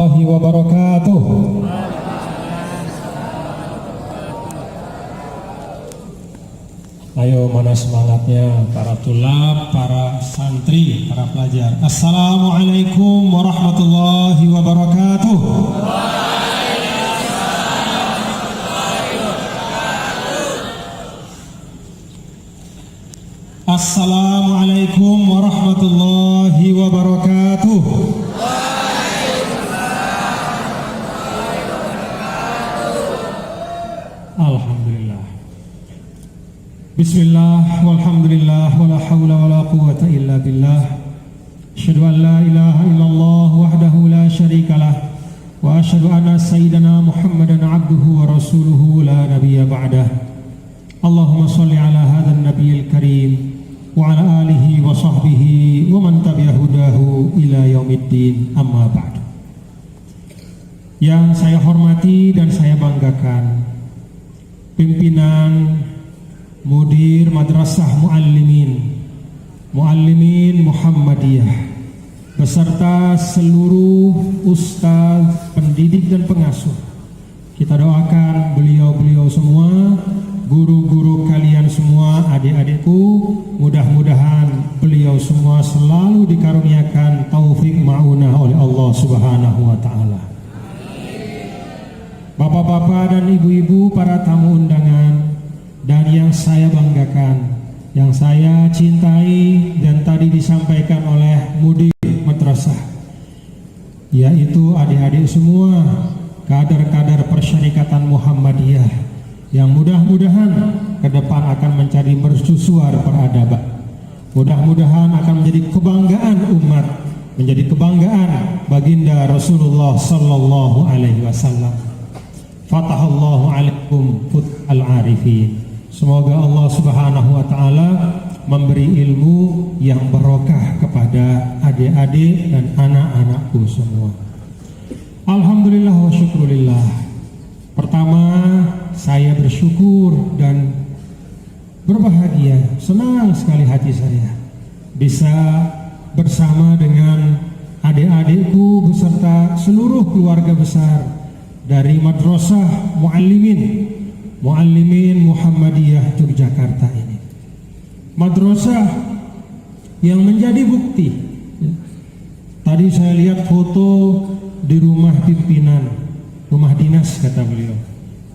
warahmatullahi wabarakatuh. Ayo, mana semangatnya para tulab, para santri, para pelajar. Assalamualaikum warahmatullahi wabarakatuh. Assalamualaikum warahmatullahi wabarakatuh. Alhamdulillah. Bismillah walhamdulillah wala hawla wala quwwata illa billah. Asyhadu an la ilaha illallah wahdahu la syarikalah wa asyhadu anna sayyidana Muhammadan abduhu wa rasuluhu la nabiyya ba'dah. Allahumma shalli ala hadzal nabiyil karim wa ala alihi wa sahbihi wa man tabi'a hudahu ila yaumiddin, amma ba'du. Yang saya hormati dan saya banggakan, pimpinan Mudir Madrasah Muallimin Muhammadiyah beserta seluruh ustaz, pendidik dan pengasuh. Kita doakan beliau-beliau semua, guru-guru kalian semua, adik-adikku, mudah-mudahan beliau semua selalu dikaruniakan taufik ma'unah oleh Allah Subhanahu wa ta'ala. Bapak-bapak dan ibu-ibu, para tamu undangan, dan yang saya banggakan, yang saya cintai dan tadi disampaikan oleh Mudir Madrasah, yaitu adik-adik semua, kader-kader Persyarikatan Muhammadiyah yang mudah-mudahan ke depan akan mencari mercusuar peradaban. Mudah-mudahan akan menjadi kebanggaan umat, menjadi kebanggaan baginda Rasulullah sallallahu alaihi wasallam. Fatahallahu alaikum fut al-arifin. Semoga Allah Subhanahu wa ta'ala memberi ilmu yang barokah kepada adik-adik dan anak-anakku semua. Alhamdulillah wa syukurillah. Pertama, saya bersyukur dan berbahagia, senang sekali hati saya bisa bersama dengan adik-adikku beserta seluruh keluarga besar dari Madrasah Muallimin Muhammadiyah Yogyakarta ini. Madrasah yang menjadi bukti. Tadi saya lihat foto di rumah pimpinan, rumah dinas kata beliau.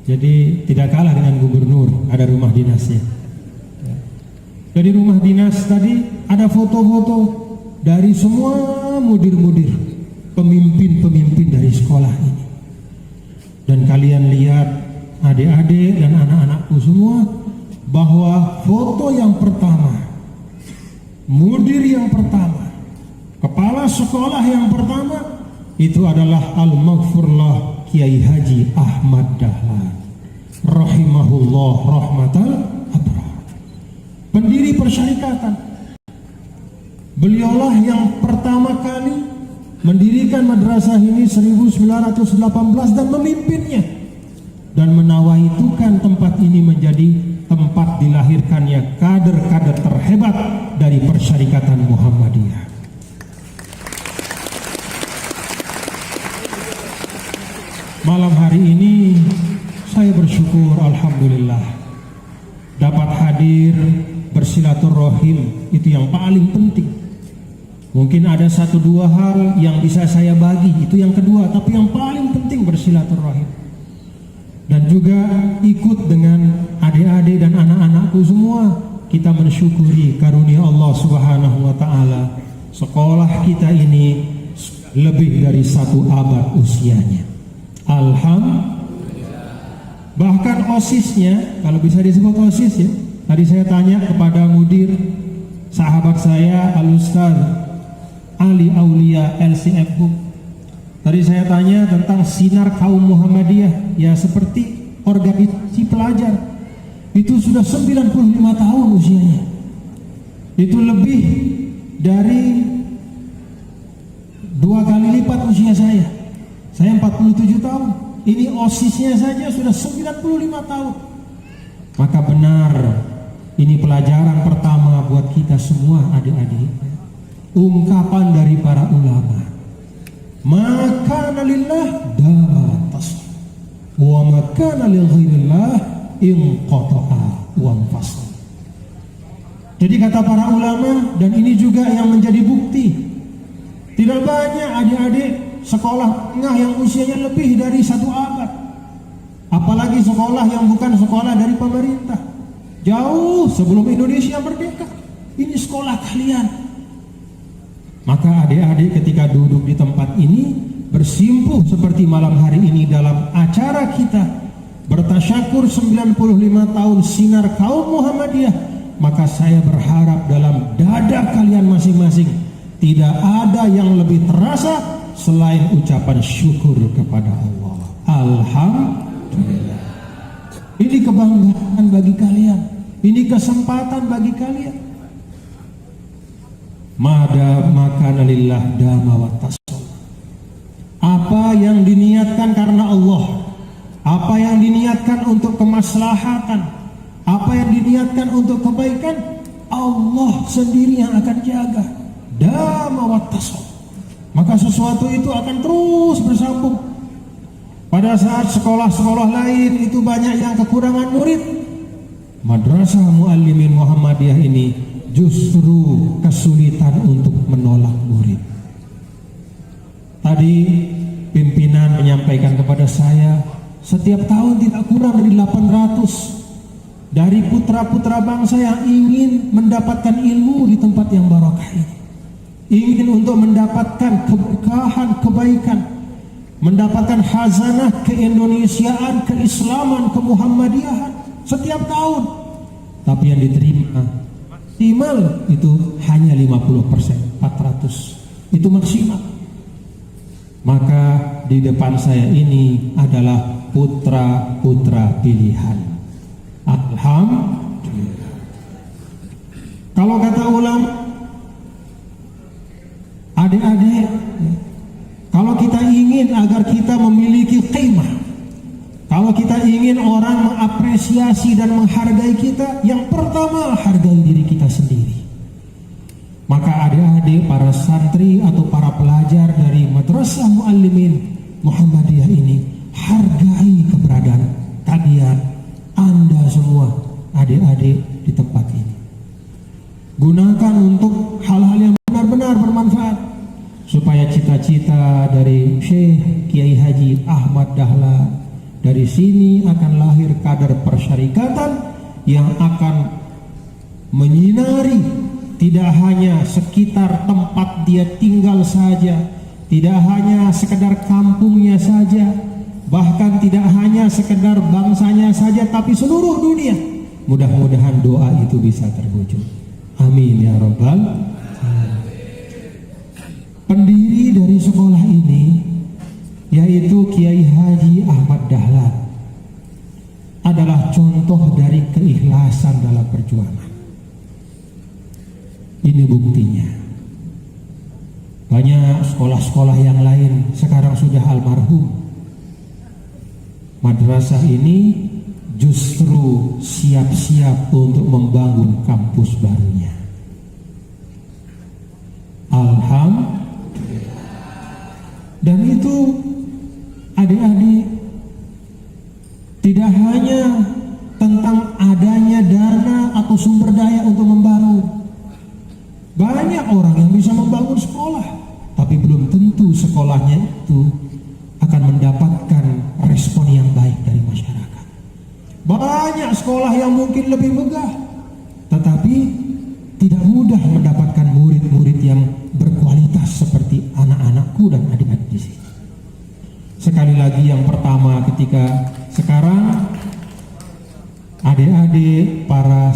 Jadi tidak kalah dengan gubernur, ada rumah dinasnya. Dari rumah dinas tadi ada foto-foto dari semua mudir-mudir, pemimpin-pemimpin dari sekolah ini. Dan kalian lihat adik-adik dan anak-anakku semua, bahwa foto yang pertama, mudir yang pertama, kepala sekolah yang pertama, itu adalah Al-Maghfurlah Kiai Haji Ahmad Dahlan rahimahullah rahmatal abrar, pendiri Persyarikatan. Beliaulah yang pertama kali mendirikan madrasah ini 1918 dan memimpinnya, dan menawaitukan tempat ini menjadi tempat dilahirkannya kader-kader terhebat dari Persyarikatan Muhammadiyah. Malam hari ini saya bersyukur, alhamdulillah, dapat hadir bersilaturahim, itu yang paling penting. Mungkin ada satu dua hal yang bisa saya bagi, itu yang kedua, tapi yang paling penting bersilaturahim. Dan juga ikut dengan adik-adik dan anak-anakku semua, kita mensyukuri karunia Allah Subhanahu wa ta'ala. Sekolah kita ini lebih dari 1 abad usianya. Alhamdulillah. Bahkan OSISnya, kalau bisa disebut OSIS ya, tadi saya tanya kepada mudir, sahabat saya Al-Ustaz Ali Aulia LCF. Tadi saya tanya tentang Sinar Kaum Muhammadiyah, ya seperti organisasi pelajar. Itu sudah 95 tahun usianya. Itu lebih dari 2 kali lipat usia saya. Saya 47 tahun. Ini OSISnya saja sudah 95 tahun. Maka benar, ini pelajaran pertama buat kita semua adik-adik. Ungkapan dari para ulama. maka lillah datas wa maka lil ghairillah inqata'a wa fasal. Jadi kata para ulama, dan ini juga yang menjadi bukti, tidak banyak adik-adik sekolah tengah yang usianya lebih dari 1 abad, apalagi sekolah yang bukan sekolah dari pemerintah, jauh sebelum Indonesia merdeka. Ini sekolah kalian. Maka adik-adik ketika duduk di tempat ini, bersimpuh seperti malam hari ini dalam acara kita bertasyakur 95 tahun sinar kaum Muhammadiyah, maka saya berharap dalam dada kalian masing-masing tidak ada yang lebih terasa selain ucapan syukur kepada Allah. Alhamdulillah. Ini kebanggaan bagi kalian, ini kesempatan bagi kalian. Maka lillah dama wa tasawuf. Apa yang diniatkan karena Allah, apa yang diniatkan untuk kemaslahatan, apa yang diniatkan untuk kebaikan, Allah sendiri yang akan jaga. Dama wa tasawuf. Maka sesuatu itu akan terus bersambung. Pada saat sekolah-sekolah lain itu banyak yang kekurangan murid, Madrasah Muallimin Muhammadiyah ini justru kesulitan untuk menolak murid. Tadi pimpinan menyampaikan kepada saya, setiap tahun tidak kurang dari 800 dari putra-putra bangsa yang ingin mendapatkan ilmu di tempat yang barokah ini, ingin untuk mendapatkan keberkahan, kebaikan, mendapatkan khazanah keindonesiaan, keislaman, kemuhammadiyahan setiap tahun. Tapi yang diterima maksimal itu hanya 50%, 400 itu maksimal. Maka di depan saya ini adalah putra-putra pilihan. Alhamdulillah. Kalau kata ulama, adik-adik, kalau kita ingin agar kita memiliki qimah, kalau kita ingin orang mengapresiasi dan menghargai kita, yang pertama hargai diri kita sendiri. Maka adik-adik, para santri atau para pelajar dari Madrasah Muallimin Muhammadiyah ini, hargai keberadaan kalian, Anda semua adik-adik di tempat ini. Gunakan untuk hal-hal yang benar-benar bermanfaat, supaya cita-cita dari Syekh Kiai Haji Ahmad Dahlan, dari sini akan lahir kader persyarikatan yang akan menyinari tidak hanya sekitar tempat dia tinggal saja, tidak hanya sekedar kampungnya saja, bahkan tidak hanya sekedar bangsanya saja, tapi seluruh dunia. Mudah-mudahan doa itu bisa terwujud. Amin ya rabbal alamin. Pendiri dari sekolah ini, yaitu Kiai Haji Ahmad Dahlan, adalah contoh dari keikhlasan dalam perjuangan. Ini buktinya. Banyak sekolah-sekolah yang lain sekarang sudah almarhum. Madrasah ini justru siap-siap untuk membangun kampus barunya. Alhamdulillah. Dan itu adik-adik, tidak hanya tentang adanya dana atau sumber daya untuk membangun. Banyak orang yang bisa membangun sekolah, tapi belum tentu sekolahnya itu akan mendapatkan respon yang baik dari masyarakat. Banyak sekolah yang mungkin lebih megah, tetapi tidak mudah mendapatkan murid-murid yang berkualitas seperti anak-anakku dan adik-adik di sini. Sekali lagi, yang pertama, ketika sekarang adik-adik para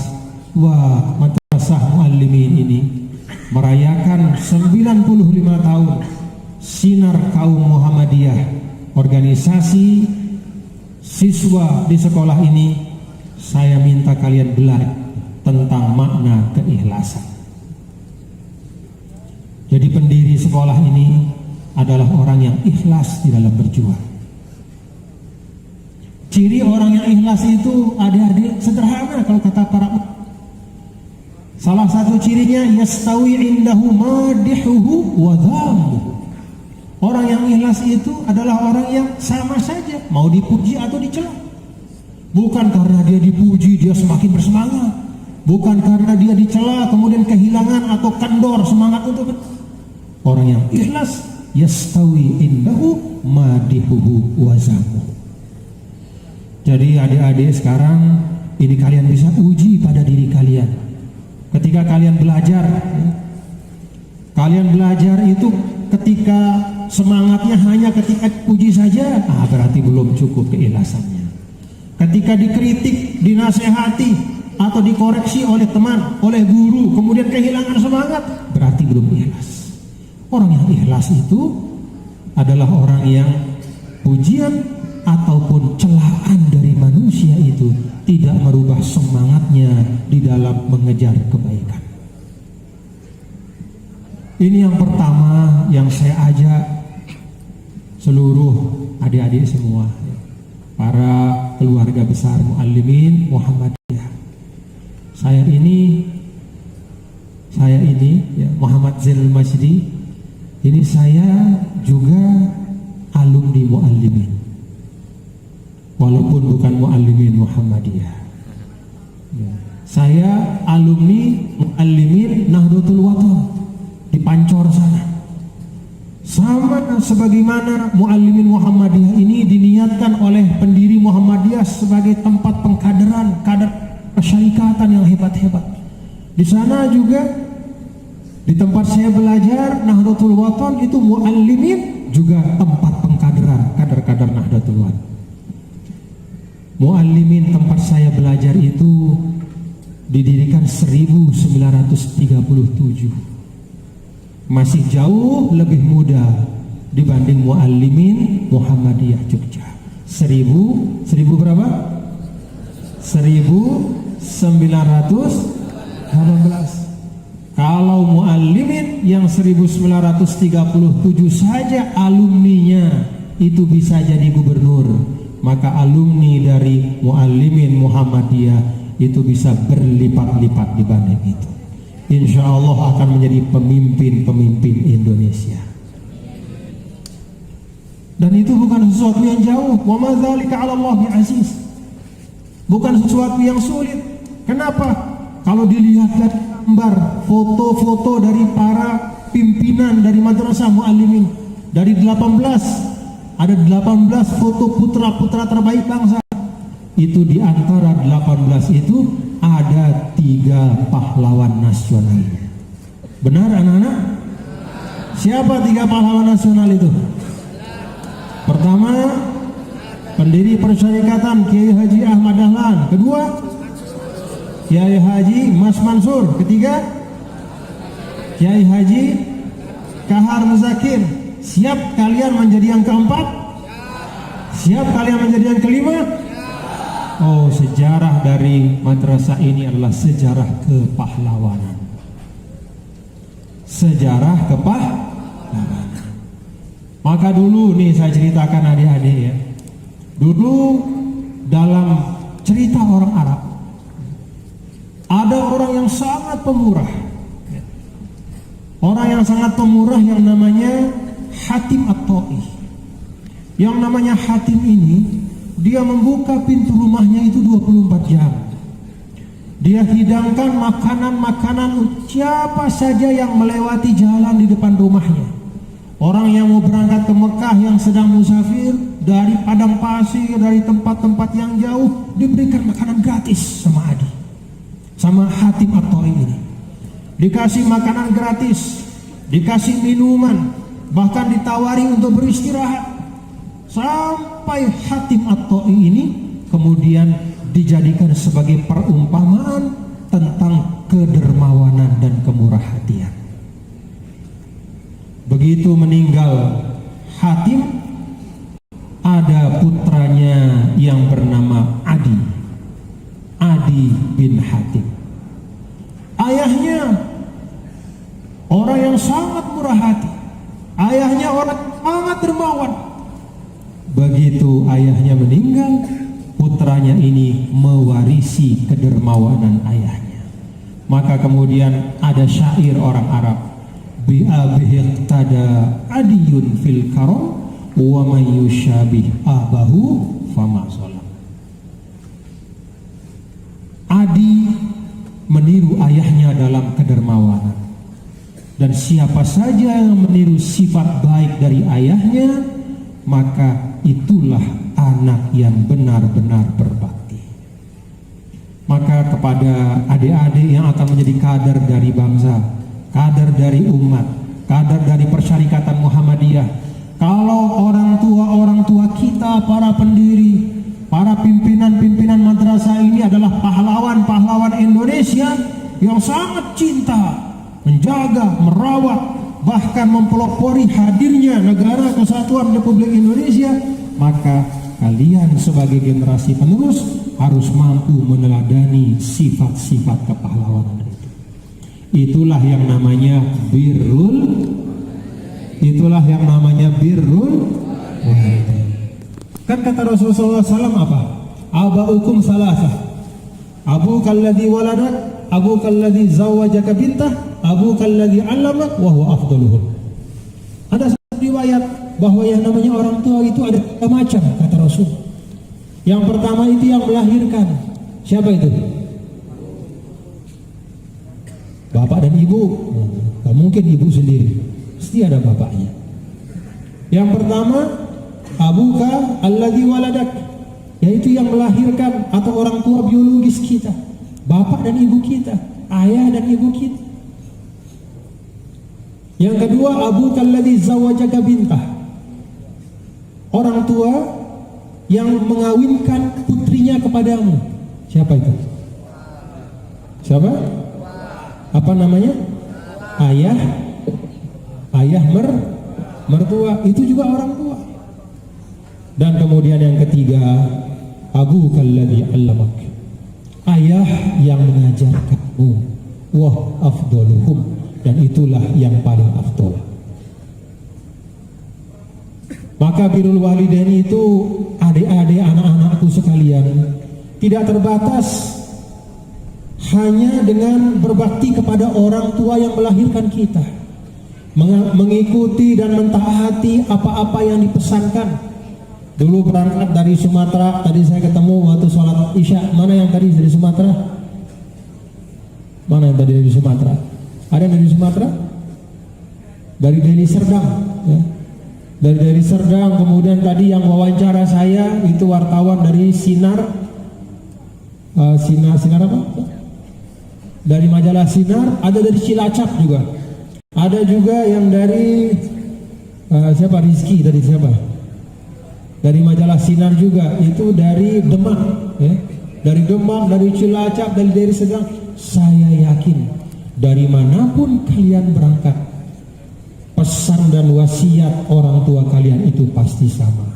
Madrasah Muallimin ini merayakan 95 tahun sinar kaum Muhammadiyah, organisasi siswa di sekolah ini, saya minta kalian belajar tentang makna keikhlasan. Jadi pendiri sekolah ini adalah orang yang ikhlas di dalam berjuang. Ciri orang yang ikhlas itu, adik-adik, sederhana kalau kata para ulama. Salah satu cirinya, yastawi indahu madihuhu wa dhammuhu. Orang yang ikhlas itu adalah orang yang sama saja mau dipuji atau dicela. Bukan karena dia dipuji dia semakin bersemangat, bukan karena dia dicela kemudian kehilangan atau kendor semangat untuk orang yang ikhlas yastawi indahu madihuhu wazamu. Jadi adik-adik sekarang ini kalian bisa uji pada diri kalian. Ketika kalian belajar itu ketika semangatnya hanya ketika puji saja, berarti belum cukup keikhlasannya. Ketika dikritik, dinasehati atau dikoreksi oleh teman, oleh guru, kemudian kehilangan semangat, berarti belum ikhlas. Orang yang ikhlas itu adalah orang yang pujian ataupun celaan dari manusia itu tidak merubah semangatnya di dalam mengejar kebaikan. Ini yang pertama yang saya ajak seluruh adik-adik semua, para keluarga besar Muallimin Muhammadiyah. Saya ini Muhammad Zainal Majdi. Ini saya juga alumni Muallimin, walaupun bukan Muallimin Muhammadiyah. Saya alumni Muallimin Nahdlatul Wathon di Pancor sana. Sama sebagaimana Muallimin Muhammadiyah ini diniatkan oleh pendiri Muhammadiyah sebagai tempat pengkaderan, kader persyarikatan yang hebat-hebat. Di sana juga di tempat saya belajar Nahdlatul Wathon itu Muallimin juga tempat pengkaderan, kader-kader Nahdlatul Wathon. Muallimin tempat saya belajar itu didirikan 1937. Masih jauh lebih muda dibanding Muallimin Muhammadiyah Jogja. 1000 berapa? 1918. Kalau Muallimin yang 1937 saja alumninya itu bisa jadi gubernur, maka alumni dari Muallimin Muhammadiyah itu bisa berlipat-lipat dibanding itu. Insya Allah akan menjadi pemimpin-pemimpin Indonesia. Dan itu bukan sesuatu yang jauh. Wa ma dzalika 'ala Allah bi'aziz. Bukan sesuatu yang sulit. Kenapa? Kalau dilihat dari gambar, foto-foto dari para pimpinan dari Madrasah Muallimin, dari 18 foto putra-putra terbaik bangsa. Itu di antara 18 itu ada 3 pahlawan nasionalnya. Benar anak-anak? Siapa 3 pahlawan nasional itu? Pertama, pendiri persyarikatan Kiai Haji Ahmad Dahlan. Kedua, Kiai Haji Mas Mansur. Ketiga, Kiai Haji Kahar Muzakir. Siap kalian menjadi yang keempat? Siap kalian menjadi yang kelima? Oh, sejarah dari madrasah ini adalah sejarah kepahlawanan. Sejarah kepahlawanan. Maka dulu nih saya ceritakan adik-adik ya. Dulu dalam cerita orang Arab ada orang yang sangat pemurah. Orang yang sangat pemurah yang namanya Hatim At-Ta'i. Yang namanya Hatim ini dia membuka pintu rumahnya itu 24 jam. Dia hidangkan makanan-makanan siapa saja yang melewati jalan di depan rumahnya. Orang yang mau berangkat ke Mekah yang sedang musafir dari padang pasir, dari tempat-tempat yang jauh, diberikan makanan gratis sama Adi, sama Hatim At-Ta'i ini. Dikasih makanan gratis, dikasih minuman, bahkan ditawari untuk beristirahat. Sampai Hatim At-Ta'i ini kemudian dijadikan sebagai perumpamaan tentang kedermawanan dan kemurah hatian. Begitu meninggal Hatim, ada putranya yang bernama Adi bin Hatim. Ayahnya orang yang sangat murah hati, ayahnya orang sangat dermawan. Begitu ayahnya meninggal, putranya ini mewarisi kedermawanan ayahnya. Maka kemudian ada syair orang Arab, bi abihi tada adiyun fil karam wa may yushabih abahu fama salam. Adi meniru ayahnya dalam kedermawanan, dan siapa saja yang meniru sifat baik dari ayahnya, maka itulah anak yang benar-benar berbakti. Maka kepada adik-adik yang akan menjadi kader dari bangsa, kader dari umat, kader dari Persyarikatan Muhammadiyah, kalau orang tua kita, para pendiri, para pimpinan-pimpinan madrasah ini adalah pahlawan-pahlawan Indonesia yang sangat cinta, menjaga, merawat, bahkan mempelopori hadirnya Negara Kesatuan Republik Indonesia, maka kalian sebagai generasi penerus harus mampu meneladani sifat-sifat kepahlawanan itu. Itulah yang namanya birrul, walidain. Kan kata Rasulullah SAW apa? Aba'ukum salasah, abuka alladhi waladak, abuka alladhi zawwajaka bintah, abuka alladhi 'allamak wa huwa afdaluhum. Ada satu riwayat bahwa yang namanya orang tua itu ada tiga macam, kata Rasul. Yang pertama itu yang melahirkan. Siapa itu? Bapak dan ibu. Gak mungkin ibu sendiri, pasti ada bapaknya. Yang pertama, abuka alladhi waladak, yaitu yang melahirkan atau orang tua biologis kita, bapak dan ibu kita, ayah dan ibu kita. Yang kedua, abuka alladhi zawwajaka bintah, orang tua yang mengawinkan putrinya kepadamu. Siapa itu? Siapa? Apa namanya? Ayah mertua, itu juga orang tua. Dan kemudian yang ketiga, abuka alladhi 'allamak, ayah yang mengajarkanmu, wa afdaluhum, dan itulah yang paling afdal. Maka birrul walidain itu, adik-adik, anak-anakku sekalian, tidak terbatas hanya dengan berbakti kepada orang tua yang melahirkan kita, mengikuti dan mentaati apa-apa yang dipesankan. Dulu berangkat dari Sumatera, tadi saya ketemu waktu sholat Isya. Mana yang tadi dari Sumatera? Mana yang tadi dari Sumatera? Ada yang dari Sumatera? Dari Deli Serdang, ya. Dari Deli Serdang. Kemudian tadi yang wawancara saya itu wartawan dari Sinar apa? Dari majalah Sinar. Ada dari Cilacap juga. Ada juga yang dari siapa? Rizky, dari siapa? Dari majalah Sinar juga, itu dari Demak, ya. Dari Demak, dari Cilacap, dari Deli Serdang. Saya yakin dari manapun kalian berangkat, pesan dan wasiat orang tua kalian itu pasti sama.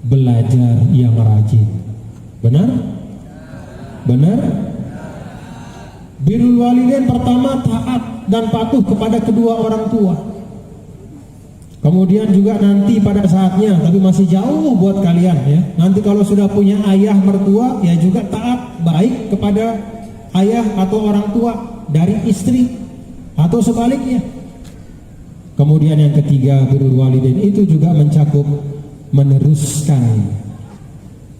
Belajar yang rajin. Benar? Benar? Birrul walidain pertama, taat dan patuh kepada kedua orang tua. Kemudian juga nanti pada saatnya, tapi masih jauh buat kalian, ya. Nanti kalau sudah punya ayah mertua, ya juga taat baik kepada ayah atau orang tua dari istri atau sebaliknya. Kemudian yang ketiga, birrul walidain itu juga mencakup meneruskan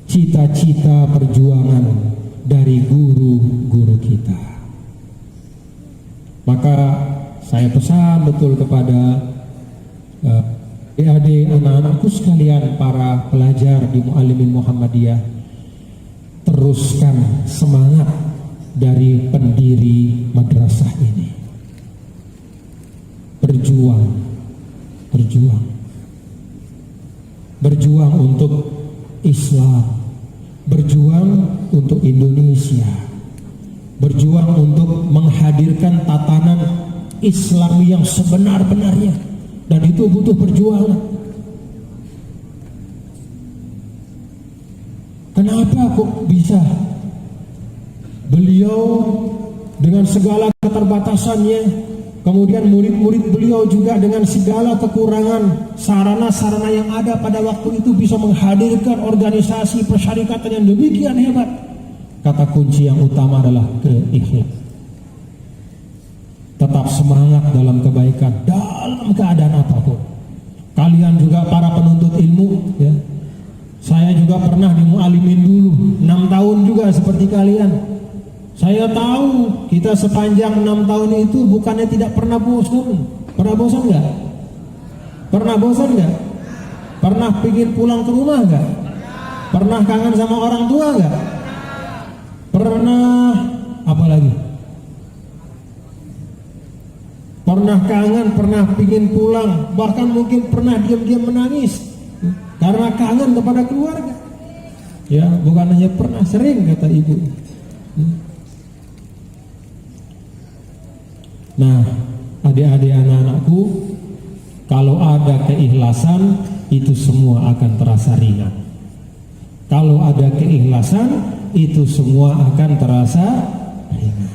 cita-cita perjuangan dari guru-guru kita. Maka saya pesan betul kepada adik-adik, anak-anakku sekalian, para pelajar di Muallimin Muhammadiyah, teruskan semangat dari pendiri madrasah ini. Berjuang untuk Islam, berjuang untuk Indonesia, berjuang untuk menghadirkan tatanan Islam yang sebenar-benarnya. Dan itu butuh perjuangan. Kenapa kok bisa beliau dengan segala keterbatasannya, kemudian murid-murid beliau juga dengan segala kekurangan sarana-sarana yang ada pada waktu itu bisa menghadirkan organisasi persyarikatan yang demikian hebat? Kata kunci yang utama adalah keikhlasan. Tetap semangat dalam kebaikan. dalam keadaan apapun. Kalian juga para penuntut ilmu, ya. Saya juga pernah dimualimin dulu 6 tahun juga seperti kalian. Saya tahu kita sepanjang 6 tahun itu bukannya tidak pernah bosan. Pernah bosan nggak? Pernah bosan nggak? Pernah pingin pulang ke rumah nggak? Pernah kangen sama orang tua nggak? Pernah apa lagi? Pernah kangen, pernah pingin pulang, bahkan mungkin pernah diam-diam menangis karena kangen kepada keluarga. Ya, bukan hanya pernah, sering, kata ibu. Nah, adik-adik anak-anakku, kalau ada keikhlasan, itu semua akan terasa ringan. Kalau ada keikhlasan, itu semua akan terasa ringan.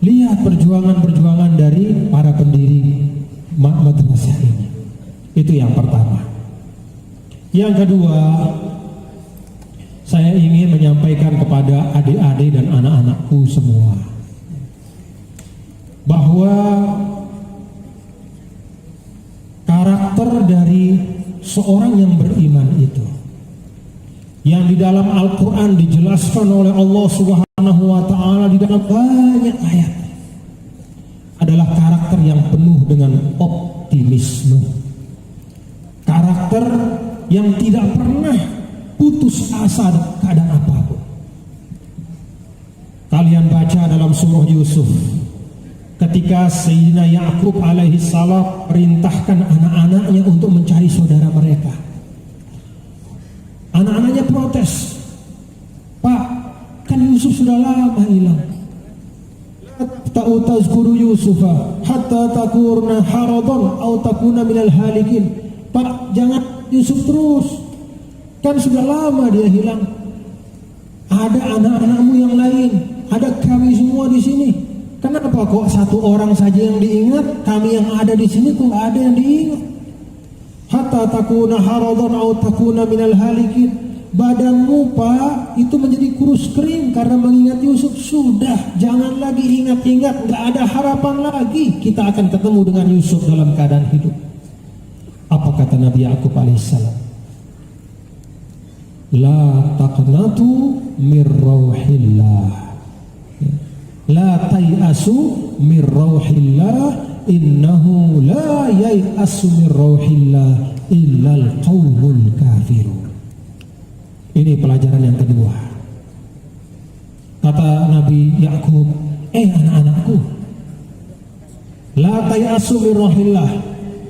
Lihat perjuangan-perjuangan dari para pendiri madrasah ini. Itu yang pertama. Yang kedua, saya ingin menyampaikan kepada adik-adik dan anak-anakku semua bahwa karakter dari seorang yang beriman itu, yang di dalam Al-Quran dijelaskan oleh Allah Subhanahu wa Ta'ala di dalam banyak ayat, adalah karakter yang penuh dengan optimisme, karakter yang tidak pernah putus asa keadaan apapun. Kalian baca dalam surah Yusuf, ketika Sayyidina Ya'qub alaihi salam perintahkan anak-anaknya untuk mencari saudara mereka. Anak-anaknya protes, "Pak, kan Yusuf sudah lama hilang. Tazkuru Yusufa hatta takurna haradon au takuna minal halikin." Pak, jangan Yusuf terus, kan sudah lama dia hilang. Ada anak-anakmu yang lain, ada kami semua di sini. Kenapa kok satu orang saja yang diingat, kami yang ada di sini kok ada yang diingat? Hatta takuna haradon au takuna minal halikin. Badanmu, Pak, itu menjadi kurus kering karena mengingat Yusuf. Sudah, jangan lagi ingat-ingat, nggak ada harapan lagi kita akan ketemu dengan Yusuf dalam keadaan hidup. Apa kata Nabi Ya'qub alaihissalam? La taqnatu mir rauhillah, la tay'asu mir rauhillah, innahu la yay'asu mir rauhillah illal qaumul kafirun. Ini pelajaran yang kedua. Kata Nabi Ya'qub, anak-anakku, la tay'asu mir rauhillah,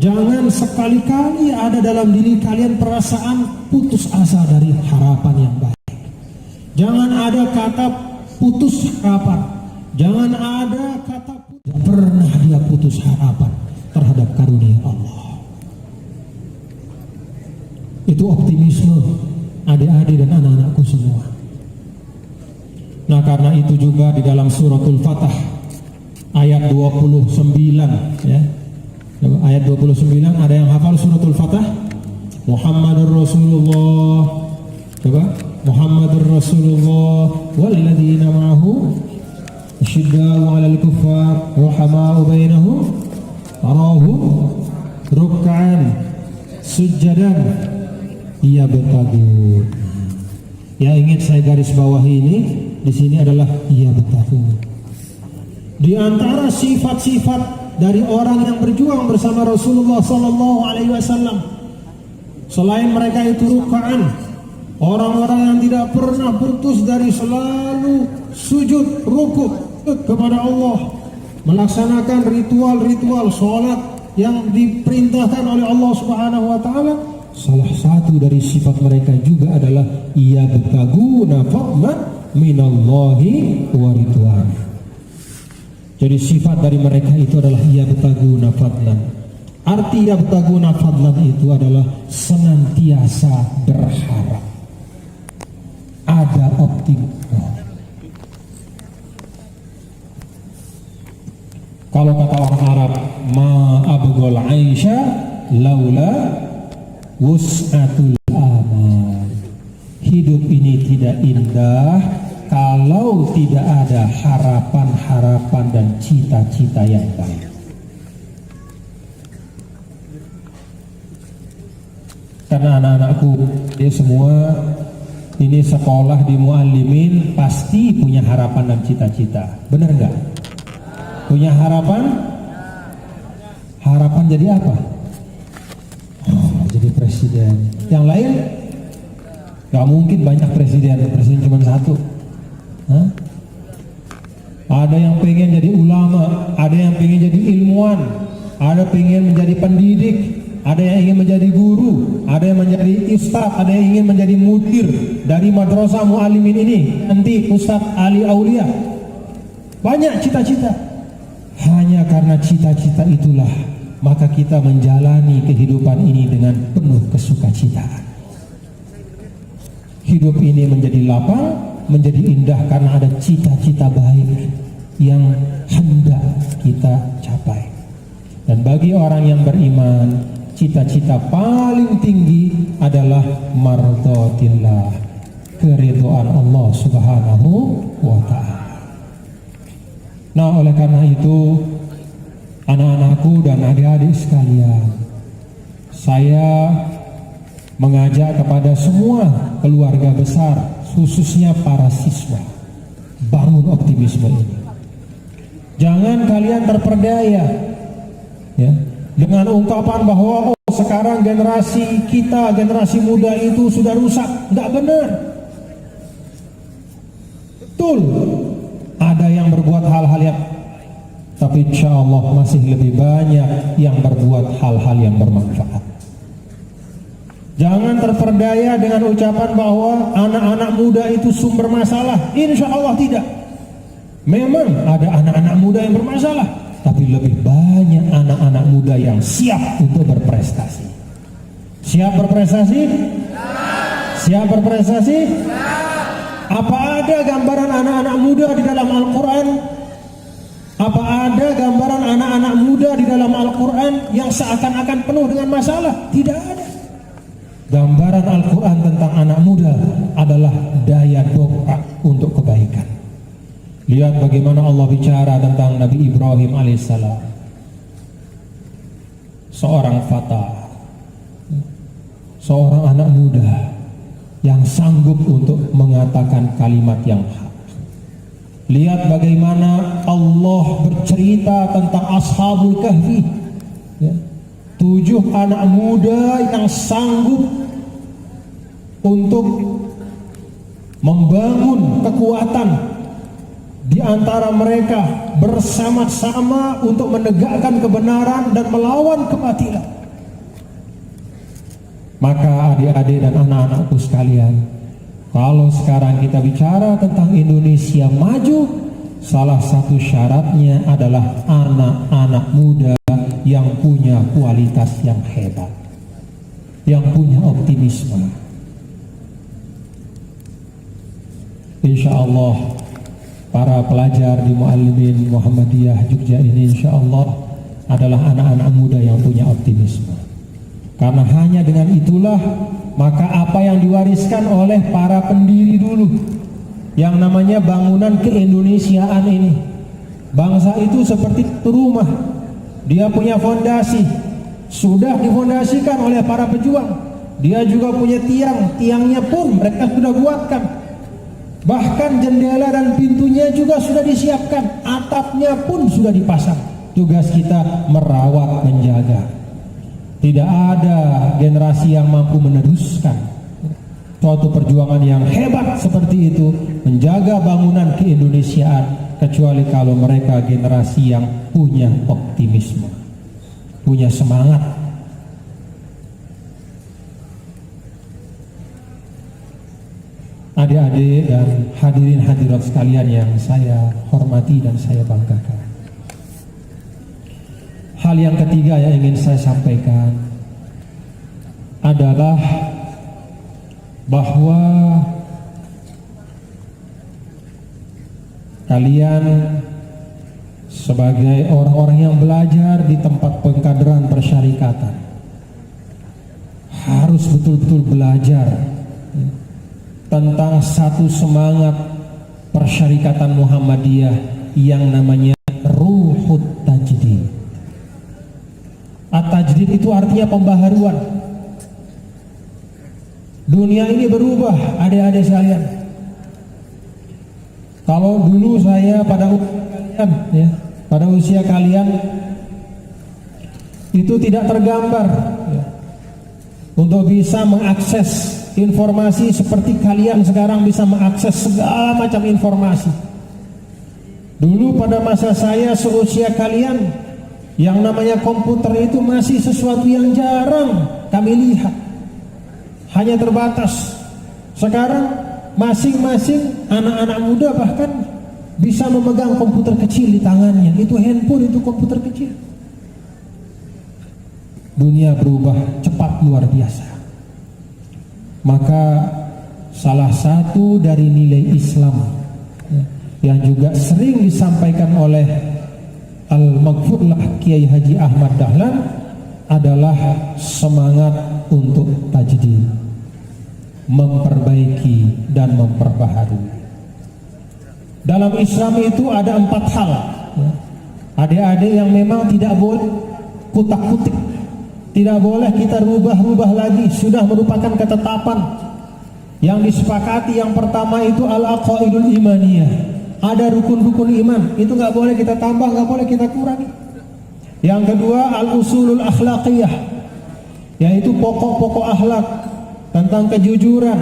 jangan sekali-kali ada dalam diri kalian perasaan putus asa dari harapan yang baik. Jangan ada kata putus harapan. Jangan ada kata putus. Pernah dia putus harapan terhadap karunia Allah. Itu optimisme adik-adik dan anak-anakku semua. Nah, karena itu juga di dalam suratul Fatah ayat 29, ya. Ayat 29, ada yang hafal suratul Fatah? Muhammadur Rasulullah. Coba, Muhammadur Rasulullah walladzina ma'ahu asyidda'u 'alal kuffar rahama'u bainahum tarahum ruk'an sujjadan yabtaghun. Ya, ingin saya garis bawahi ini di sini adalah yabtaghun. Di antara sifat-sifat dari orang yang berjuang bersama Rasulullah Sallallahu Alaihi Wasallam, selain mereka itu ruk'an, orang-orang yang tidak pernah putus dari selalu sujud rukuk kepada Allah, melaksanakan ritual-ritual sholat yang diperintahkan oleh Allah Subhanahu Wa Taala. Salah satu dari sifat mereka juga adalah yabtaguna fadlan minallahi wa ridwan. Jadi sifat dari mereka itu adalah yabtaguna fadlan. Arti yabtaguna fadlan itu adalah senantiasa berharap, ada optimisme. Kalau kata orang Arab, ma abghal aisha laula wus'atul amal. Hidup ini tidak indah kalau tidak ada harapan-harapan dan cita-cita yang baik. Karena anak-anakku dia semua ini sekolah di Muallimin pasti punya harapan dan cita-cita. Benar nggak? Punya harapan? Harapan jadi apa? Oh, jadi presiden. Yang lain? Gak mungkin banyak presiden cuma satu. Hah? Ada yang pengen jadi ulama, ada yang pengen jadi ilmuwan, ada pengen menjadi pendidik, ada yang ingin menjadi guru, ada yang menjadi ustadz, ada yang ingin menjadi mudir dari madrasah Muallimin ini, nanti Ustadz Ali Aulia. Banyak cita-cita. Hanya karena cita-cita itulah maka kita menjalani kehidupan ini dengan penuh kesukacitaan. Hidup ini menjadi lapang, menjadi indah karena ada cita-cita baik yang hendak kita capai. Dan bagi orang yang beriman, cita-cita paling tinggi adalah mardhatillah, keridhaan Allah Subhanahu wa ta'ala. Nah, oleh karena itu, anak-anakku dan adik-adik sekalian, saya mengajak kepada semua keluarga besar, khususnya para siswa, bangun optimisme ini. Jangan kalian terperdaya ya, dengan ungkapan bahwa sekarang generasi kita, generasi muda itu sudah rusak. Enggak benar. Betul, ada yang berbuat hal-hal yang, tapi insya Allah masih lebih banyak yang berbuat hal-hal yang bermanfaat. Jangan terperdaya dengan ucapan bahwa anak-anak muda itu sumber masalah. Insya Allah tidak. Memang ada anak-anak muda yang bermasalah, tapi lebih banyak anak-anak muda yang siap untuk berprestasi. Siap berprestasi? Siap berprestasi? Apa ada gambaran anak-anak muda di dalam Al-Quran? Apa ada gambaran anak-anak muda di dalam Al-Quran yang seakan-akan penuh dengan masalah? Tidak ada. Gambaran Al-Quran tentang anak muda adalah daya dongkrak untuk kebaikan. Lihat bagaimana Allah bicara tentang Nabi Ibrahim alaihissalam, seorang fata, seorang anak muda yang sanggup untuk mengatakan kalimat yang hak. Lihat bagaimana Allah bercerita tentang Ashabul Kahfi ya. 7 anak muda yang sanggup untuk membangun kekuatan di antara mereka bersama-sama untuk menegakkan kebenaran dan melawan kebatilan. Maka adik-adik dan anak-anakku sekalian, kalau sekarang kita bicara tentang Indonesia maju, salah satu syaratnya adalah anak-anak muda yang punya kualitas yang hebat, yang punya optimisme. Insya Allah para pelajar di Muallimin Muhammadiyah Jogja ini insya Allah adalah anak-anak muda yang punya optimisme. Karena hanya dengan itulah maka apa yang diwariskan oleh para pendiri dulu, yang namanya bangunan keindonesiaan ini, bangsa itu seperti rumah, dia punya fondasi, sudah difondasikan oleh para pejuang. Dia juga punya tiang, tiangnya pun mereka sudah buatkan, bahkan jendela dan pintunya juga sudah disiapkan, atapnya pun sudah dipasang. Tugas kita merawat, menjaga. Tidak ada generasi yang mampu meneruskan suatu perjuangan yang hebat seperti itu, menjaga bangunan keindonesiaan, kecuali kalau mereka generasi yang punya optimisme, punya semangat. Adik-adik dan hadirin hadirat sekalian yang saya hormati dan saya banggakan, hal yang ketiga yang ingin saya sampaikan adalah bahwa kalian sebagai orang-orang yang belajar di tempat pengkaderan persyarikatan harus betul-betul belajar tentang satu semangat persyarikatan Muhammadiyah yang namanya Ruhut Tajdid. At-tajdid itu artinya pembaharuan. Dunia ini berubah, adik-adik sekalian. Kalau dulu saya pada usia kalian itu tidak tergambar untuk bisa mengakses informasi seperti kalian sekarang bisa mengakses segala macam informasi. Dulu pada masa saya seusia kalian, yang namanya komputer itu masih sesuatu yang jarang kami lihat, hanya terbatas. Sekarang masing-masing anak-anak muda bahkan bisa memegang komputer kecil di tangannya. Itu handphone, itu komputer kecil. Dunia berubah cepat luar biasa. Maka salah satu dari nilai Islam yang juga sering disampaikan oleh Al-Maghfurlah Kiai Haji Ahmad Dahlan adalah semangat untuk tajdid, memperbaiki dan memperbaharui. Dalam Islam itu ada 4 hal, adik-adik, yang memang tidak boleh kutak-kutik, tidak boleh kita rubah-rubah lagi, sudah merupakan ketetapan yang disepakati. Yang pertama itu al-aqaidul imaniyah, ada rukun-rukun iman, itu nggak boleh kita tambah, nggak boleh kita kurangi. Yang kedua al-usulul akhlaqiyah, yaitu pokok-pokok akhlak tentang kejujuran.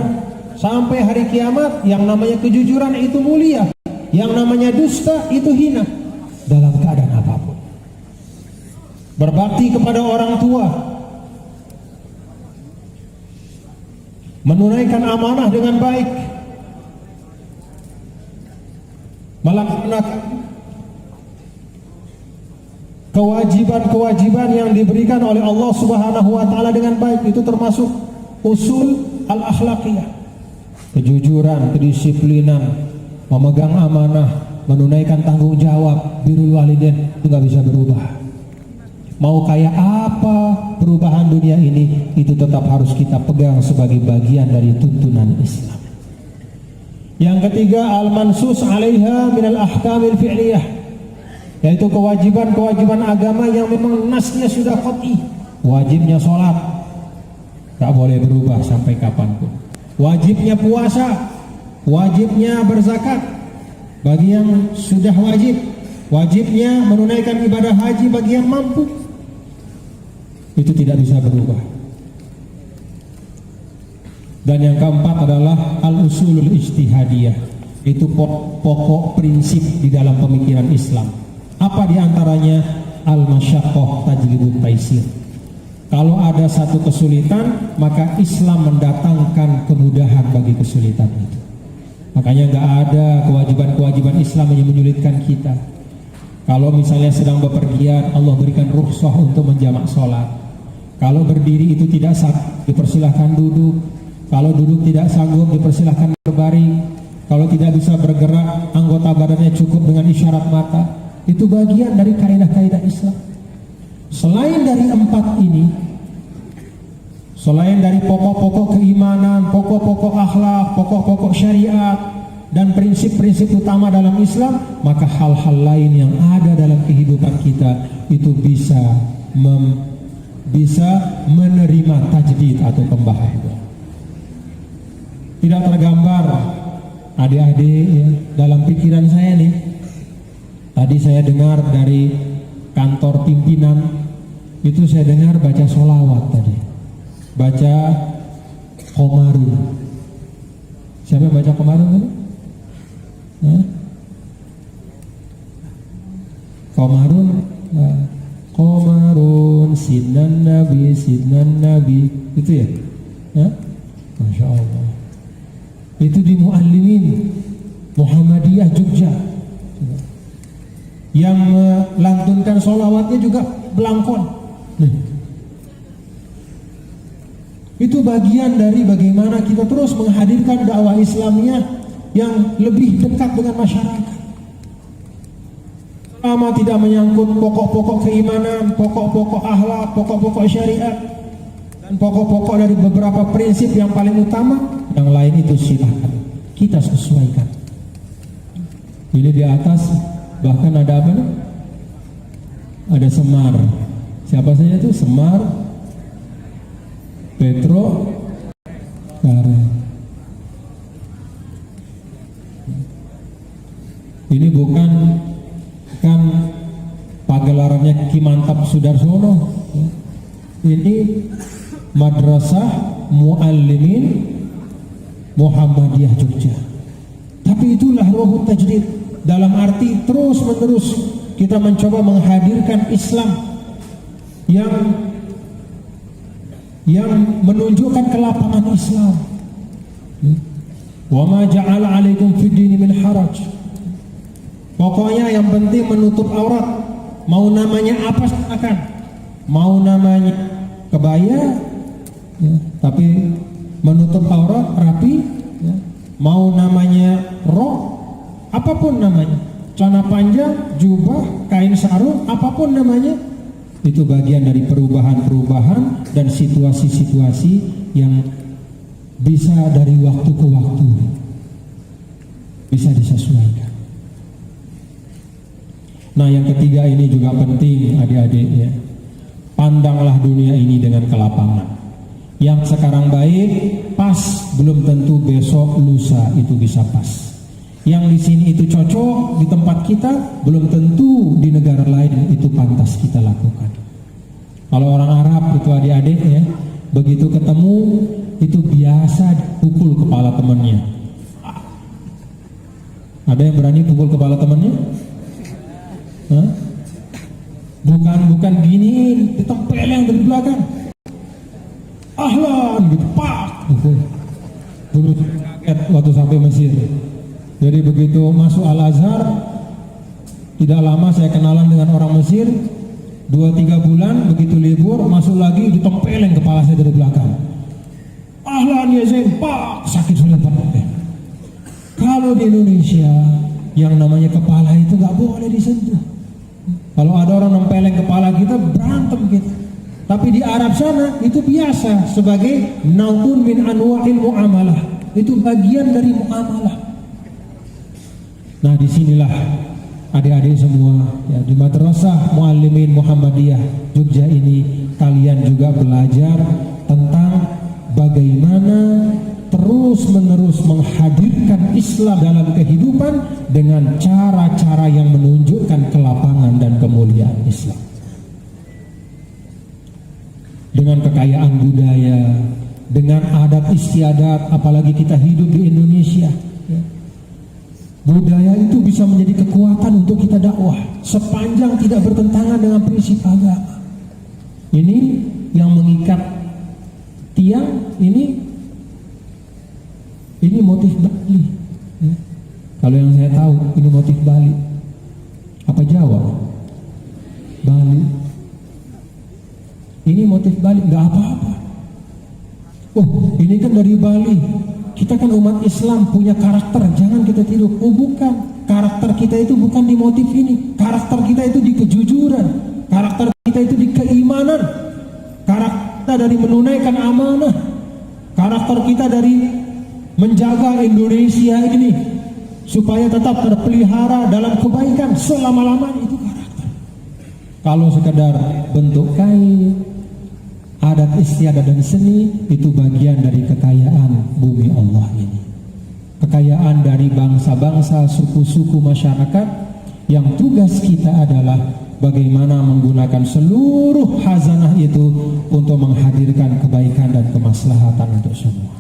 Sampai hari kiamat yang namanya kejujuran itu mulia, yang namanya dusta itu hina dalam keadaan apapun. Berbakti kepada orang tua, menunaikan amanah dengan baik, melaksanakan kewajiban-kewajiban yang diberikan oleh Allah Subhanahu wa taala dengan baik, itu termasuk usul al-akhlaqiyah. Kejujuran, kedisiplinan, memegang amanah, menunaikan tanggung jawab, birrul walidain, itu nggak bisa berubah. Mau kayak apa perubahan dunia ini, itu tetap harus kita pegang sebagai bagian dari tuntunan Islam. Yang ketiga al-mansus 'alaiha minal ahkamil fi'liyah, yaitu kewajiban-kewajiban agama yang memang nasnya sudah qat'i. Wajibnya sholat, tak boleh berubah sampai kapanpun. Wajibnya puasa, wajibnya berzakat bagi yang sudah wajib, wajibnya menunaikan ibadah haji bagi yang mampu, itu tidak bisa berubah. Dan yang keempat adalah al-usulul ijtihadiyah, itu pokok prinsip di dalam pemikiran Islam. Apa diantaranya? Al-masyaqqah tajlibut taisir. Kalau ada satu kesulitan, maka Islam mendatangkan kemudahan bagi kesulitan itu. Makanya nggak ada kewajiban-kewajiban Islam yang menyulitkan kita. Kalau misalnya sedang bepergian, Allah berikan rukhsah untuk menjamak sholat. Kalau berdiri itu tidak sanggup, dipersilahkan duduk. Kalau duduk tidak sanggup, dipersilahkan berbaring. Kalau tidak bisa bergerak, anggota badannya cukup dengan isyarat mata. Itu bagian dari kaidah-kaidah Islam. Selain dari 4 ini, selain dari pokok-pokok keimanan, pokok-pokok akhlak, pokok-pokok syariat, dan prinsip-prinsip utama dalam Islam, maka hal-hal lain yang ada dalam kehidupan kita itu bisa menerima tajdid atau pembaharuan. Tidak tergambar, adik-adik, ya, dalam pikiran saya nih. Tadi saya dengar dari kantor pimpinan, itu saya dengar baca sholawat tadi, baca Qomarun. Siapa yang baca Qomarun tadi? Qomarun, Qomarun, sidnan Nabi, itu ya? Masya Allah. Itu di Muallimin Muhammadiyah Jogja. Yang melantunkan sholawatnya juga belangkon. Itu bagian dari bagaimana kita terus menghadirkan dakwah Islamiyah yang lebih dekat dengan masyarakat. Selama tidak menyangkut pokok-pokok keimanan, pokok-pokok akhlak, pokok-pokok syariat, dan pokok-pokok dari beberapa prinsip yang paling utama, yang lain itu silakan kita sesuaikan. Ini di atas bahkan ada apa nih? Ada Semar. Siapa saja itu? Semar, Petro, Karet. Ini bukan kan pagelarannya Ki Mantap Sudarsono. Ini Madrasah Muallimin Muhammadiyah Jogja. Tapi itulah ruhut tajdid, dalam arti terus menerus kita mencoba menghadirkan Islam yang menunjukkan kelapangan Islam. Wa ma ja'ala 'alaikum fid dini min haraj. Pokoknya yang penting menutup aurat. Mau namanya apa silakan. Mau namanya kebaya, ya, tapi menutup aurat rapi, ya. Mau namanya rok, apapun namanya, celana panjang, jubah, kain sarung, apapun namanya, itu bagian dari perubahan-perubahan dan situasi-situasi yang bisa dari waktu ke waktu bisa disesuaikan. Nah, yang ketiga ini juga penting adik-adik, ya. Pandanglah dunia ini dengan kelapangan. Yang sekarang baik, pas, belum tentu besok lusa itu bisa pas. Yang di sini itu cocok di tempat kita, belum tentu di negara lain itu pantas kita lakukan. Kalau orang Arab itu adik-adik, ya, begitu ketemu itu biasa dipukul kepala temannya. Ada yang berani pukul kepala temannya? Hah? Bukan gini, ditempeleng dari belakang. Ahlan gitu, pak. Dulu kaget waktu sampai Mesir. Jadi begitu masuk Al-Azhar, tidak lama saya kenalan dengan orang Mesir. 2-3 bulan begitu libur, masuk lagi ditempeleng kepala saya dari belakang. Ahlan ya Zain, pak, sakit sudah pak. Kalau di Indonesia yang namanya kepala itu nggak boleh disentuh. Kalau ada orang nempeleng kepala kita, berantem kita. Tapi di Arab sana itu biasa sebagai naun min anwa'il muamalah. Itu bagian dari muamalah. Nah, disinilah adik-adik semua, ya, di Madrasah Muallimin Muhammadiyah Jogja ini kalian juga belajar tentang bagaimana terus-menerus menghadirkan Islam dalam kehidupan dengan cara-cara yang menunjukkan kelapangan dan kemuliaan Islam. Dengan kekayaan budaya, dengan adat istiadat, apalagi kita hidup di Indonesia, ya. Budaya itu bisa menjadi kekuatan untuk kita dakwah sepanjang tidak bertentangan dengan prinsip agama. Ini yang mengikat tiang ini motif Bali, ya. Kalau yang saya tahu ini motif Bali. Apa Jawa? Bali. Ini motif Bali, nggak apa-apa. Oh, ini kan dari Bali. Kita kan umat Islam punya karakter, jangan kita tiru. Oh bukan, karakter kita itu bukan di motif ini. Karakter kita itu di kejujuran. Karakter kita itu di keimanan. Karakter dari menunaikan amanah. Karakter kita dari menjaga Indonesia ini supaya tetap terpelihara dalam kebaikan selama-lamanya, itu karakter. Kalau sekedar bentuk kain, adat istiadat dan seni, itu bagian dari kekayaan bumi Allah ini. Kekayaan dari bangsa-bangsa, suku-suku masyarakat yang tugas kita adalah bagaimana menggunakan seluruh khazanah itu untuk menghadirkan kebaikan dan kemaslahatan untuk semua.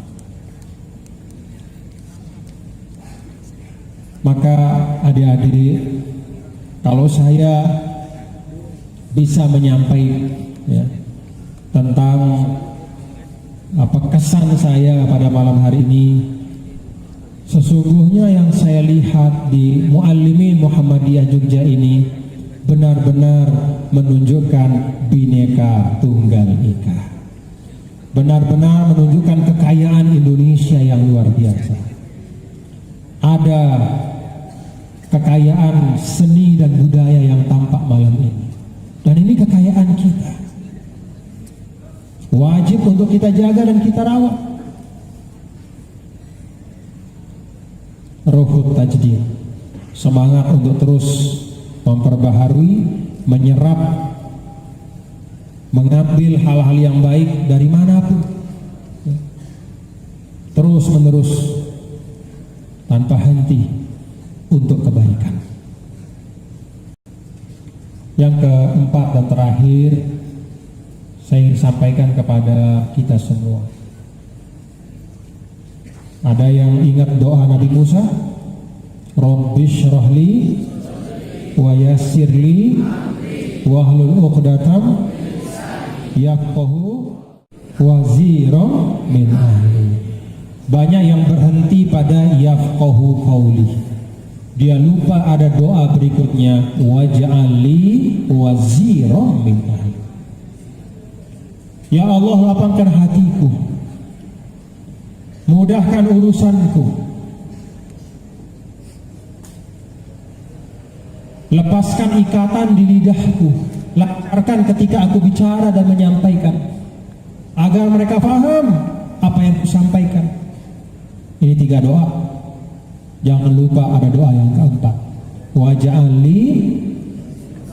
Maka adik-adik, kalau saya bisa menyampaikan, ya, tentang apa kesan saya pada malam hari ini, sesungguhnya yang saya lihat di Muallimin Muhammadiyah Jogja ini benar-benar menunjukkan Bhinneka Tunggal Ika, benar-benar menunjukkan kekayaan Indonesia yang luar biasa. Ada kekayaan seni dan budaya yang tampak malam ini, dan ini kekayaan kita, wajib untuk kita jaga dan kita rawat. Ruhut tajdid, semangat untuk terus memperbaharui, menyerap, mengambil hal-hal yang baik dari manapun. terus-menerus tanpa henti untuk kebaikan. Yang keempat dan terakhir, saya ingin sampaikan kepada kita semua. Ada yang ingat doa Nabi Musa? Rabbi syrahli wa yassirli wahlul uqdatam yafqahu waziran min ahli. Banyak yang berhenti pada yafqahu qauli. Dia lupa ada doa berikutnya, waj'alli waziran min ahli. Ya Allah, lapangkan hatiku, mudahkan urusanku, lepaskan ikatan di lidahku, lancarkan ketika aku bicara dan menyampaikan, agar mereka paham apa yang kusampaikan. Ini 3 doa. Jangan lupa ada doa yang keempat, waj'alli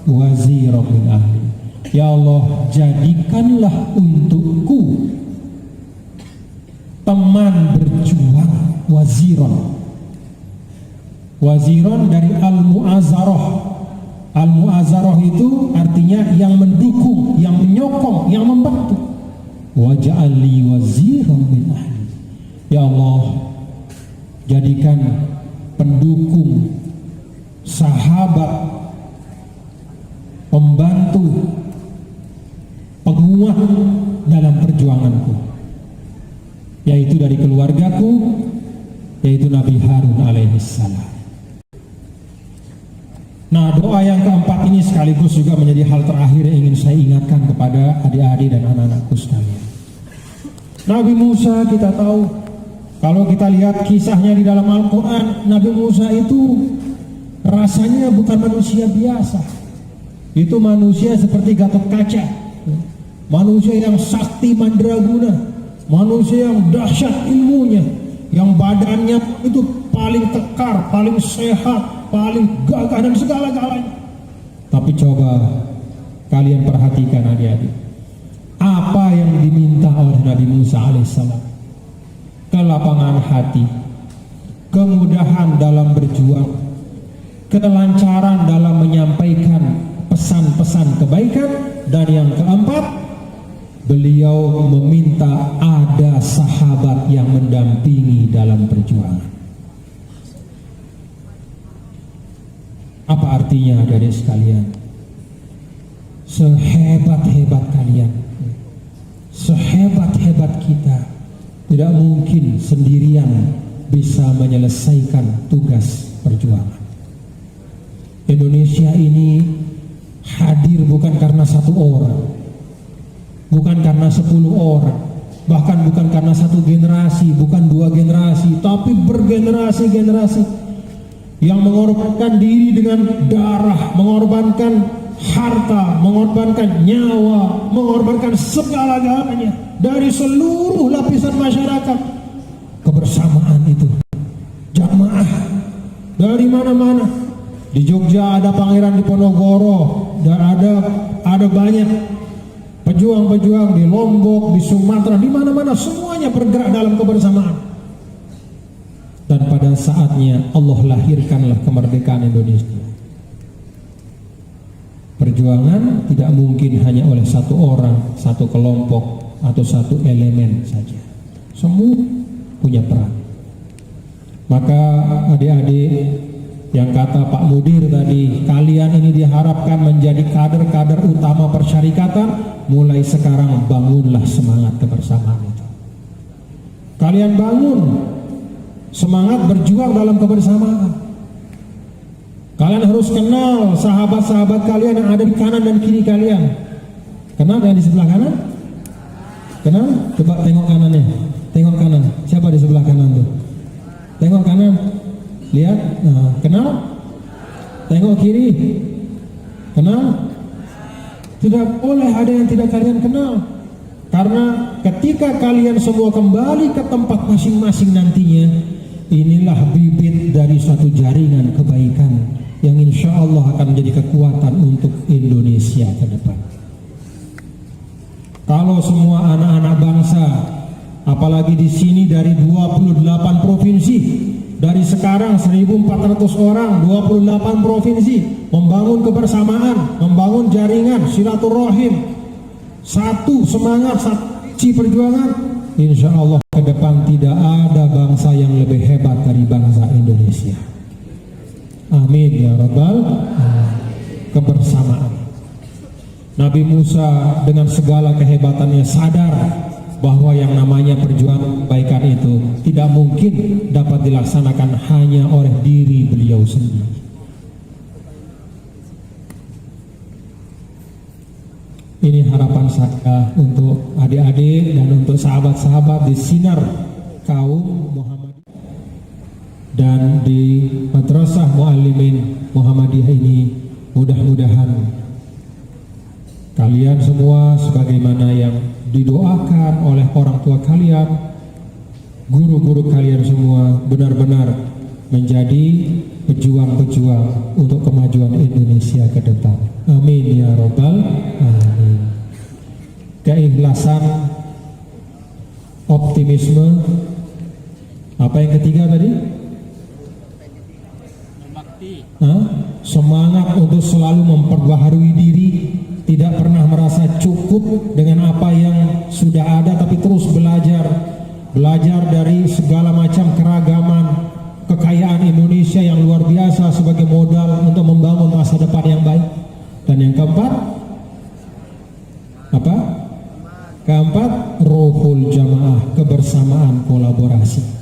waziran min ahli. Ya Allah, jadikanlah untukku teman berjuang, waziran. Waziran dari al-mu'azarah. Al-mu'azarah itu artinya yang mendukung, yang menyokong, yang membantu. Waj'alli waziran min ahli. Ya Allah, jadikan pendukung, sahabat, pembantu, penguat dalam perjuanganku, yaitu dari keluargaku, yaitu Nabi Harun alaihissalam. Nah, doa yang keempat ini sekaligus juga menjadi hal terakhir yang ingin saya ingatkan kepada adik-adik dan anak-anakku sekalian. Nabi Musa, kita tahu, kalau kita lihat kisahnya di dalam Al-Quran, Nabi Musa itu rasanya bukan manusia biasa. Itu manusia seperti Gatot Kaca, manusia yang sakti mandraguna, manusia yang dahsyat ilmunya, yang badannya itu paling kekar, paling sehat, paling gagah dan segala-galanya. Tapi coba kalian perhatikan adik-adik, apa yang diminta oleh Nabi Musa alaihissalam? Kelapangan hati, kemudahan dalam berjuang, kelancaran dalam menyampaikan pesan-pesan kebaikan, dan yang keempat, beliau meminta ada sahabat yang mendampingi dalam perjuangan. Apa artinya adik-adik sekalian? Sehebat-hebat kalian, sehebat-hebat kita, tidak mungkin sendirian bisa menyelesaikan tugas perjuangan. Indonesia ini hadir bukan karena 1 orang, bukan karena 10 orang, bahkan bukan karena 1 generasi, bukan 2 generasi, tapi bergenerasi-generasi yang mengorbankan diri dengan darah, mengorbankan harta, mengorbankan nyawa, mengorbankan segala-galanya dari seluruh lapisan masyarakat. Kebersamaan itu, jamaah dari mana-mana. Di Jogja ada Pangeran Diponegoro, dan ada banyak pejuang-pejuang di Lombok, di Sumatera, di mana-mana, semuanya bergerak dalam kebersamaan. Dan pada saatnya Allah lahirkanlah kemerdekaan Indonesia. Perjuangan tidak mungkin hanya oleh 1 orang, 1 kelompok, atau 1 elemen saja. Semua punya peran. Maka adik-adik, yang kata Pak Mudir tadi, kalian ini diharapkan menjadi kader-kader utama persyarikatan. Mulai sekarang bangunlah semangat kebersamaan itu. Kalian bangun semangat berjuang dalam kebersamaan. Kalian harus kenal sahabat-sahabat kalian yang ada di kanan dan kiri kalian. Kenal yang di sebelah kanan? Kenal? Coba tengok kanannya. Tengok kanan. Siapa di sebelah kanan tuh? Tengok kanan. Lihat. Nah, kenal? Tengok kiri. Kenal? Tidak boleh ada yang tidak kalian kenal. Karena ketika kalian semua kembali ke tempat masing-masing nantinya, inilah bibit dari suatu jaringan kebaikan yang insya Allah akan menjadi kekuatan untuk Indonesia ke depan. Kalau semua anak-anak bangsa Apalagi di sini dari 28 provinsi. Dari sekarang 1.400 orang, 28 provinsi membangun kebersamaan, membangun jaringan silaturahim, satu semangat, satu visi perjuangan. Insya Allah ke depan tidak ada bangsa yang lebih hebat dari bangsa Indonesia. Amin ya rabbal alamin. Kebersamaan. Nabi Musa dengan segala kehebatannya sadar bahwa yang namanya perjuangan kebaikan itu tidak mungkin dapat dilaksanakan hanya oleh diri beliau sendiri. Ini harapan saya untuk adik-adik dan untuk sahabat-sahabat di Sinar Kaum Muhammadiyah dan di Madrasah Muallimin Muhammadiyah ini. Mudah-mudahan kalian semua sebagaimana yang didoakan oleh orang tua kalian, guru-guru kalian semua benar-benar menjadi pejuang-pejuang untuk kemajuan Indonesia ke depan. Amin ya rabbal alamin. Keikhlasan, optimisme, apa yang ketiga tadi? Semangat untuk selalu memperbaharui diri, tidak pernah merasa cukup dengan apa yang sudah ada, tapi terus belajar dari segala macam keragaman kekayaan Indonesia yang luar biasa sebagai modal untuk membangun masa depan yang baik. Dan yang keempat, apa? Keempat, ruhul jamaah, kebersamaan, kolaborasi.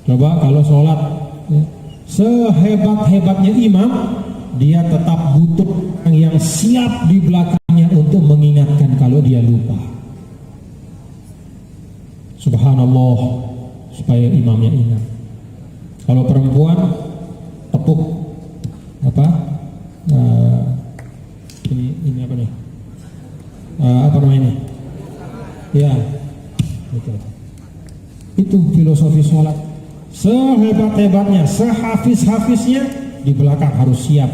Coba kalau sholat, sehebat-hebatnya imam, dia tetap butuh orang yang siap di belakangnya untuk mengingatkan kalau dia lupa. Subhanallah, supaya imamnya ingat. Kalau perempuan, tepuk apa? Ini apa nih? Apa namanya? Ya, betul. Itu filosofi sholat. Sehebat-hebatnya, sehafiz-hafiznya, di belakang harus siap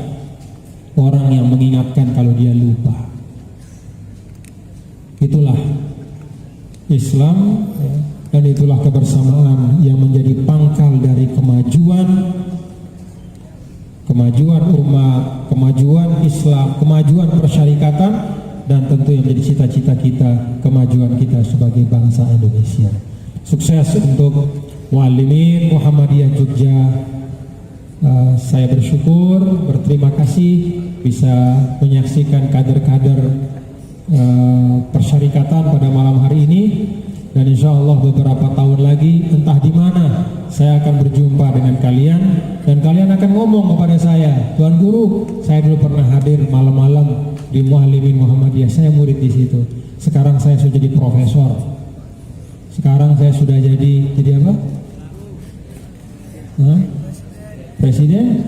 orang yang mengingatkan kalau dia lupa. Itulah Islam, dan itulah kebersamaan yang menjadi pangkal dari kemajuan umat, kemajuan Islam, kemajuan persyarikatan, dan tentu yang menjadi cita-cita kita, kemajuan kita sebagai bangsa Indonesia. Sukses untuk Muallimin Muhammadiyah Jogja. Saya bersyukur, berterima kasih bisa menyaksikan kader-kader persyarikatan pada malam hari ini, dan insya Allah beberapa tahun lagi entah di mana saya akan berjumpa dengan kalian, dan kalian akan ngomong kepada saya, Tuan Guru, saya dulu pernah hadir malam-malam di Muallimin Muhammadiyah, saya murid di situ. Sekarang saya sudah jadi profesor. Sekarang saya sudah jadi apa? Presiden.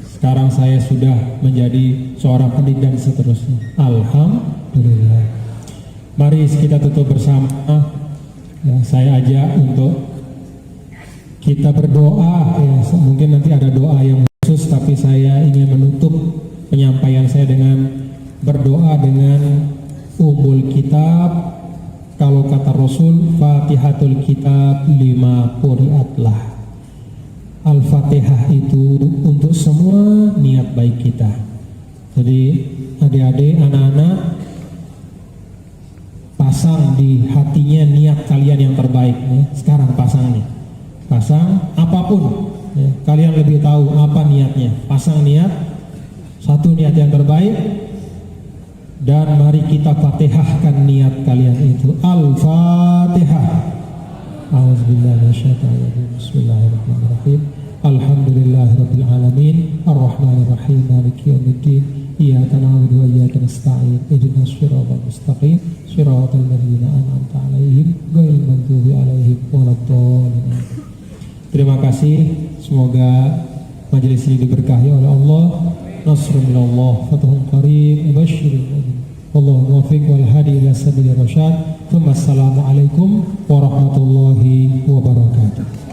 Sekarang saya sudah menjadi seorang pendidik dan seterusnya. Alhamdulillah. Mari kita tutup bersama. Saya ajak untuk kita berdoa. Mungkin nanti ada doa yang khusus, tapi saya ingin menutup penyampaian saya dengan berdoa dengan Ummul Kitab. Kalau kata Rasul, Fatihatul Kitab lima quri'atlah. Al-Fatihah itu untuk semua niat baik kita. Jadi adik-adik, anak-anak, pasang di hatinya niat kalian yang terbaik. Sekarang pasang nih, pasang apapun. Kalian lebih tahu apa niatnya. Pasang niat, satu niat yang terbaik. Dan mari kita fatihahkan niat kalian itu. Al-Fatihah. A'udzubillahi minasyaitonir rajim. Bismillahirrahmanirrahim. Alhamdulillahirabbil alamin. Arrahmanirrahim. Maliki yaumiddin. Iyyaka na'budu wa iyyaka nasta'in. Ihdinas siratal mustaqim. Siratal ladzina an'amta 'alaihim ghairil maghdubi 'alaihim waladdallin. Terima kasih. Semoga majelis ini diberkahi oleh Allah. Nasrun minallah, fathun qarib, basyiril mu'minin. Wallahu muwaffiq wal hadi ila sabilir rasyad. Assalamualaikum warahmatullahi wabarakatuh.